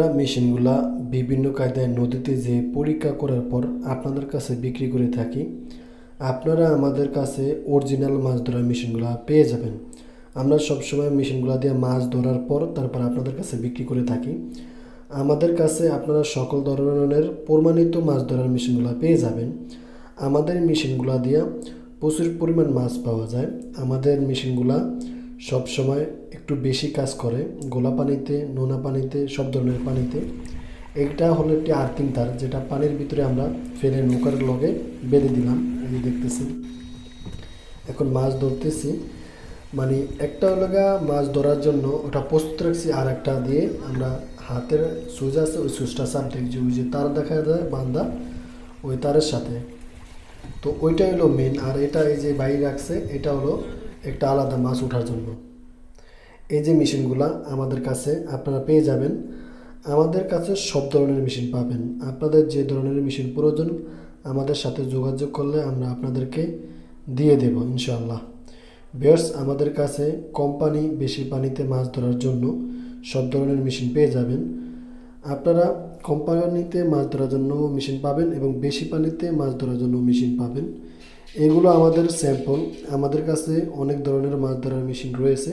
আমরা মেশিনগুলা বিভিন্ন কায়দায় নদীতে যে পরীক্ষা করার পর আপনাদের কাছে বিক্রি করে থাকি। আপনারা আমাদের কাছে অরিজিনাল মাছ ধরার মেশিনগুলো পেয়ে যাবেন। আমরা সবসময় মেশিনগুলো দিয়ে মাছ ধরার পর তারপর আপনাদের কাছে বিক্রি করে থাকি। আমাদের কাছে আপনারা সকল ধরনের প্রমাণিত মাছ ধরার মেশিনগুলো পেয়ে যাবেন। আমাদের মেশিনগুলো দিয়ে প্রচুর পরিমাণ মাছ পাওয়া যায়। আমাদের মেশিনগুলা সবসময় একটু বেশি কাজ করে, গোলা পানিতে, নোনা পানিতে, সব ধরনের পানিতে। এটা হলো একটি আর্থিং তার, যেটা পানির ভিতরে আমরা ফেলে নৌকার লগে বেঁধে দিলাম। এই যে দেখতেছি, এখন মাছ ধরতেছি। মানে একটা লগা মাছ ধরার জন্য ওটা প্রস্তুত রাখছি, আর একটা দিয়ে আমরা হাতের সুইচ আছে, ওই সুইচটা চাপ দিই, ওই যে তার দেখা যায় বান্ধা, ওই তারের সাথে। তো ওইটা হলো মেন। আর এটা এই যে বাইরে রাখছে, এটা হলো একটা আলাদা মাছ ওঠার জন্য। এই যে মেশিনগুলা আমাদের কাছে আপনারা পেয়ে যাবেন। আমাদের কাছে সব ধরনের মেশিন পাবেন। আপনাদের যে ধরনের মেশিন প্রয়োজন আমাদের সাথে যোগাযোগ করলে আমরা আপনাদেরকে দিয়ে দেব ইনশাআল্লাহ। ভিউয়ার্স, আমাদের কাছে কম পানি বেশি পানিতে মাছ ধরার জন্য সব ধরনের মেশিন পেয়ে যাবেন। আপনারা কম পানিতে মাছ ধরার জন্য মেশিন পাবেন এবং বেশি পানিতে মাছ ধরার জন্য মেশিন পাবেন। এগুলো আমাদের স্যাম্পল। আমাদের কাছে অনেক ধরনের মাছ ধরার মেশিন রয়েছে।